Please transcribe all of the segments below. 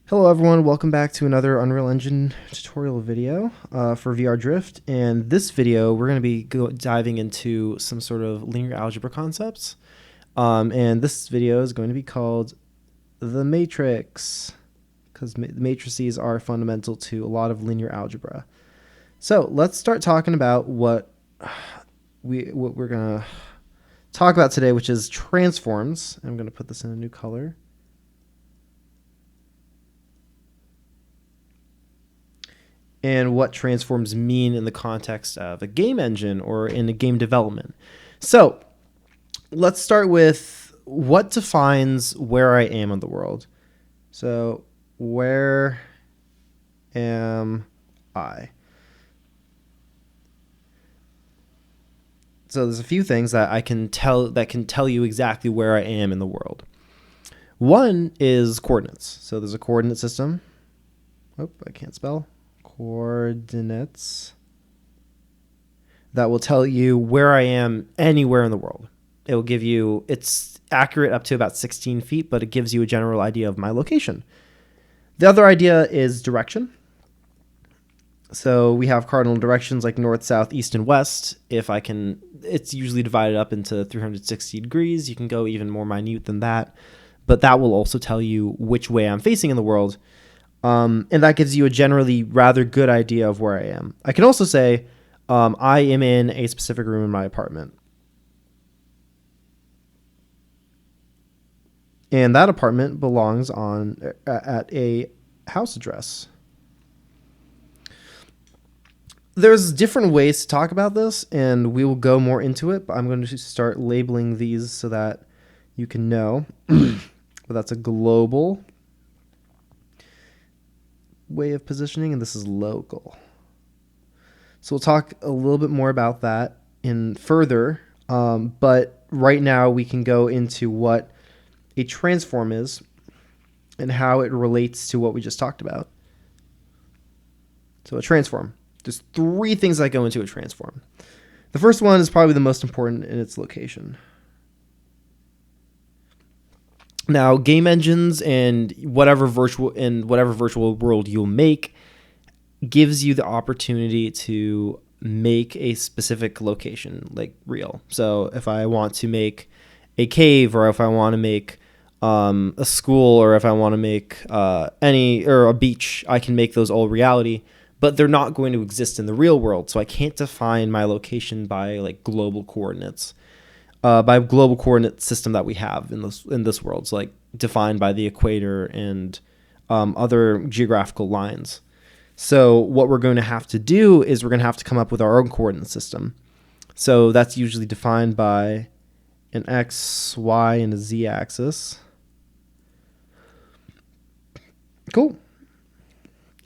Hello everyone, welcome back to another Unreal Engine tutorial video for VR Drift. And this video, we're going to be diving into some sort of linear algebra concepts. And this video is going to be called The Matrix, because matrices are fundamental to a lot of linear algebra. So let's start talking about what we're going to talk about today, which is transforms. I'm going to put this in a new color. And what transforms mean in the context of a game engine or in a game development. So let's start with what defines where I am in the world. So where am I? So there's a few things that I can tell you exactly where I am in the world. One is coordinates. So there's a coordinate system. Oh, I can't spell. Coordinates that will tell you where I am anywhere in the world. It will give you, it's accurate up to about 16 feet, but it gives you a general idea of my location. The other idea is direction. So we have cardinal directions like north, south, east, and west. It's usually divided up into 360 degrees. You can go even more minute than that, but that will also tell you which way I'm facing in the world. And that gives you a generally rather good idea of where I am. I can also say I am in a specific room in my apartment. And that apartment belongs at a house address. There's different ways to talk about this, and we will go more into it, but I'm going to start labeling these so that you can know. But that's a global way of positioning, and this is local. So we'll talk a little bit more about that in further, but right now we can go into what a transform is and how it relates to what we just talked about. So a transform. There's three things that go into a transform. The first one is probably the most important, in its location. Now, game engines and whatever virtual world you'll make gives you the opportunity to make a specific location, like real. So if I want to make a cave, or if I want to make a school, or if I want to make a beach, I can make those all reality. But they're not going to exist in the real world, so I can't define my location by like global coordinates. By global coordinate system that we have in this world, so like defined by the equator and other geographical lines. So what we're going to have to do is we're going to have to come up with our own coordinate system. So that's usually defined by an x, y, and a z axis. Cool.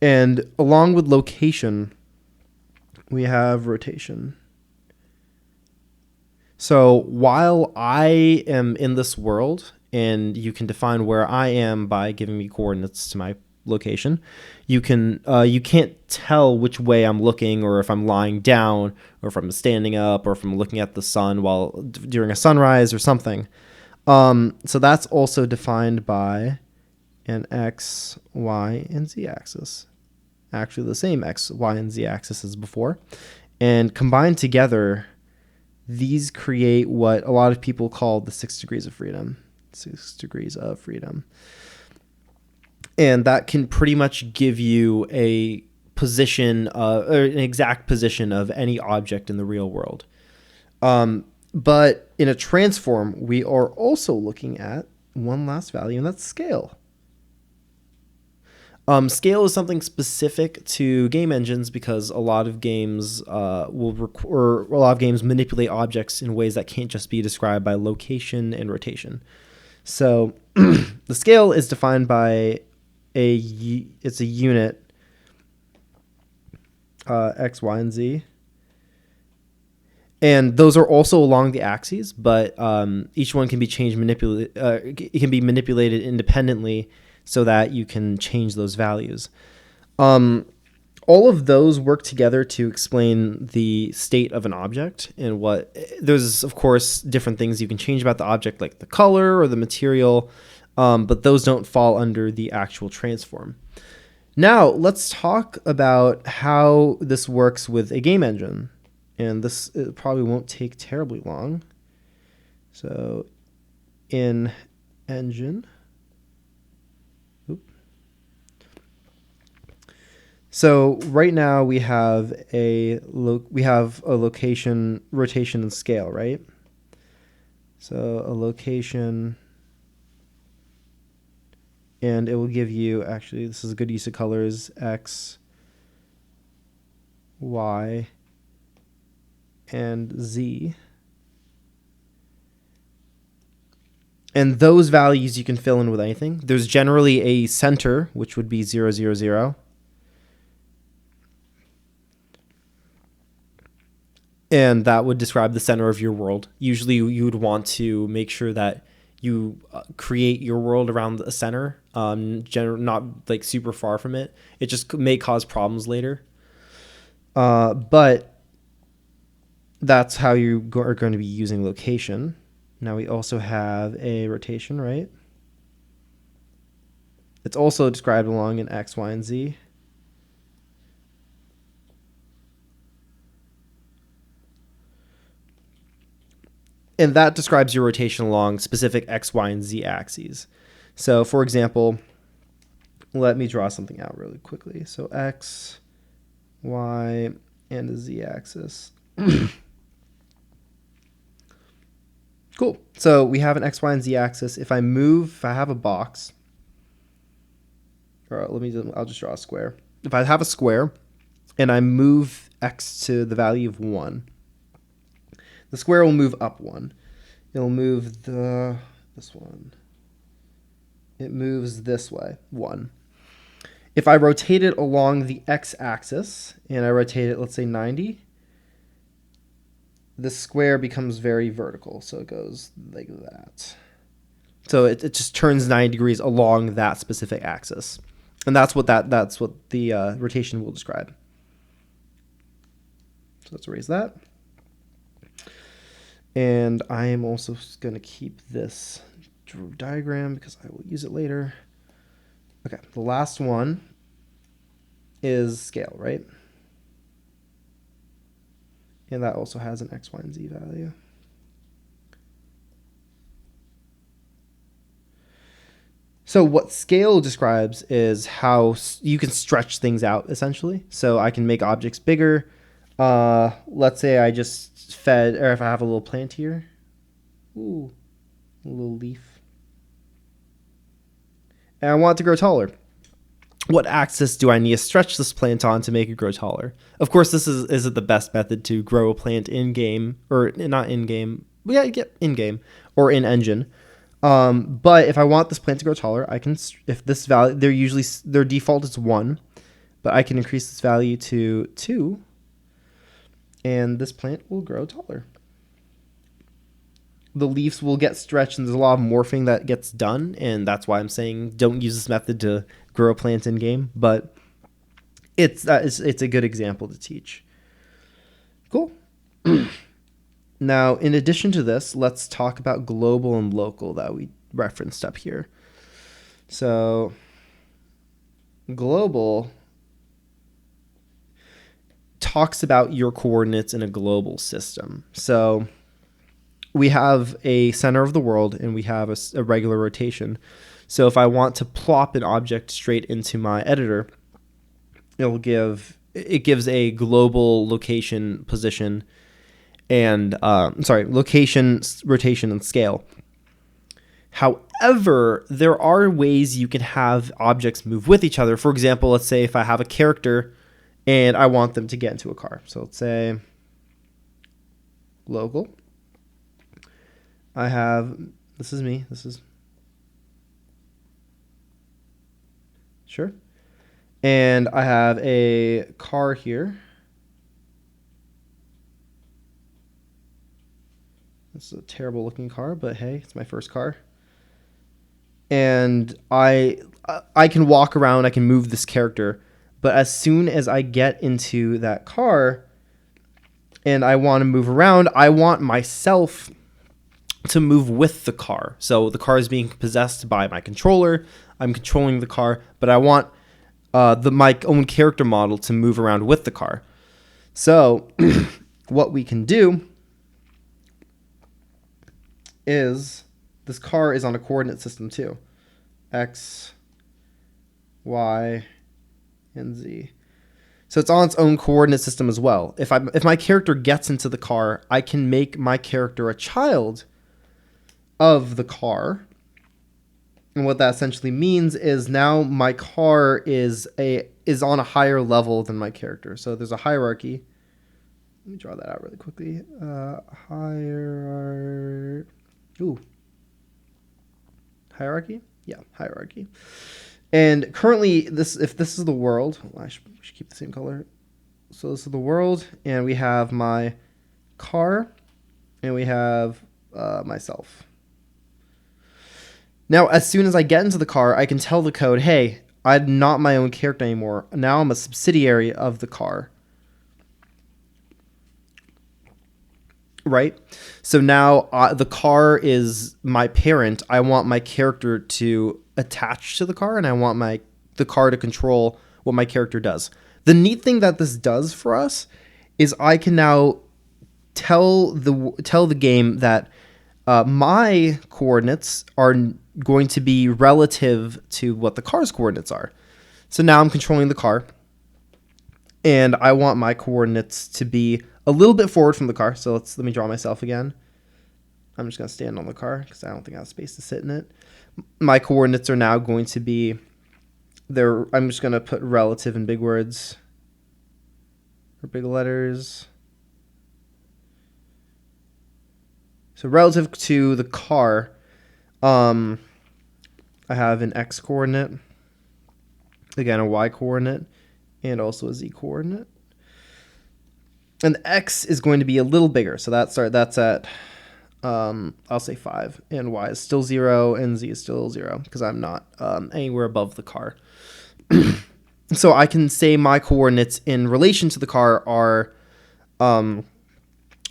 And along with location, we have rotation. So while I am in this world, and you can define where I am by giving me coordinates to my location, you can't tell which way I'm looking, or if I'm lying down, or if I'm standing up, or if I'm looking at the sun during a sunrise or something. So that's also defined by an x, y, and z axis. Actually, the same x, y, and z axis as before, and combined together, these create what a lot of people call the 6 degrees of freedom. 6 degrees of freedom. And that can pretty much give you a position, or an exact position of any object in the real world. But in a transform, we are also looking at one last value, and that's scale. Scale is something specific to game engines because a lot of games manipulate objects in ways that can't just be described by location and rotation. So the scale is defined by it's a unit, x, y, and z, and those are also along the axes, but each one can be it can be manipulated independently, so that you can change those values. All of those work together to explain the state of an object, and there's of course different things you can change about the object, like the color or the material, but those don't fall under the actual transform. Now, let's talk about how this works with a game engine. And this probably won't take terribly long. So, in engine. So right now we have a location, rotation, and scale, right? So a location, and it will give you, actually, this is a good use of colors, X, Y, and Z. And those values you can fill in with anything. There's generally a center, which would be 0, 0, 0. And that would describe the center of your world. Usually you would want to make sure that you create your world around a center, not like super far from it. It just may cause problems later. But that's how you are going to be using location. Now we also have a rotation, right? It's also described along in X, Y, and Z. And that describes your rotation along specific X, Y, and Z axes. So, for example, let me draw something out really quickly. So, X, Y, and the Z axis. Cool. So, we have an X, Y, and Z axis. If I have a box, or I'll just draw a square. If I have a square and I move X to the value of 1, the square will move up 1. It'll move this one. It moves this way, 1. If I rotate it along the x-axis, and I rotate it, let's say 90, the square becomes very vertical, so it goes like that. So it just turns 90 degrees along that specific axis. And that's what the rotation will describe. So let's erase that. And I am also going to keep this diagram because I will use it later. Okay, the last one is scale, right? And that also has an X, Y, and Z value. So what scale describes is how you can stretch things out, essentially. So I can make objects bigger. Let's say I just or if I have a little plant here. Ooh, a little leaf. And I want it to grow taller. What axis do I need to stretch this plant on to make it grow taller? Of course, this isn't the best method to grow a plant in-game, or not in-game. Yeah, in-game or in-engine. But if I want this plant to grow taller, I can, if this value, their default is 1, but I can increase this value to 2, and this plant will grow taller. The leaves will get stretched, and there's a lot of morphing that gets done, and that's why I'm saying don't use this method to grow a plant in game, but it's a good example to teach. Cool. Now, in addition to this, let's talk about global and local that we referenced up here. So, global talks about your coordinates in a global system. So, we have a center of the world and we have a regular rotation. So if I want to plop an object straight into my editor, it gives a global location, position, and location, rotation, and scale. However, there are ways you can have objects move with each other. For example, let's say if I have a character and I want them to get into a car. So let's say local. I have, this is me, sure. And I have a car here. This is a terrible looking car, but hey, it's my first car. And I can walk around, I can move this character, but as soon as I get into that car and I want to move around, I want myself to move with the car. So the car is being possessed by my controller. I'm controlling the car, but I want my own character model to move around with the car. So what we can do is this car is on a coordinate system too. X, Y, and Z. So it's on its own coordinate system as well. If my character gets into the car, I can make my character a child of the car. And what that essentially means is now my car is on a higher level than my character. So there's a hierarchy. Let me draw that out really quickly. Hierarchy? Yeah, hierarchy. And currently, if this is the world, well, I should keep the same color. So this is the world, and we have my car, and we have myself. Now, as soon as I get into the car, I can tell the code, hey, I'm not my own character anymore. Now I'm a subsidiary of the car. Right? So now the car is my parent. I want my character to attach to the car, and I want the car to control what my character does. The neat thing that this does for us is I can now tell the game that my coordinates are going to be relative to what the car's coordinates are. So now I'm controlling the car, and I want my coordinates to be a little bit forward from the car. So let me draw myself again. I'm just going to stand on the car because I don't think I have space to sit in it. My coordinates are now going to be I'm just going to put relative in big words or big letters. So relative to the car, I have an X coordinate, again a Y coordinate, and also a Z coordinate. And the X is going to be a little bigger, so that's at I'll say 5, and Y is still 0, and Z is still 0 because I'm not anywhere above the car. So I can say my coordinates in relation to the car are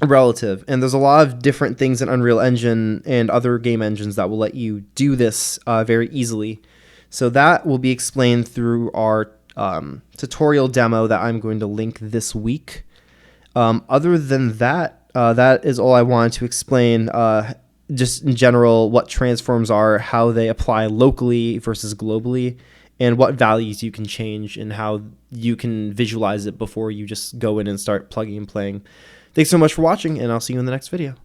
relative, and there's a lot of different things in Unreal Engine and other game engines that will let you do this very easily. So that will be explained through our tutorial demo that I'm going to link this week. Other than that, that is all I wanted to explain, just in general, what transforms are, how they apply locally versus globally, and what values you can change and how you can visualize it before you just go in and start plugging and playing. Thanks so much for watching, and I'll see you in the next video.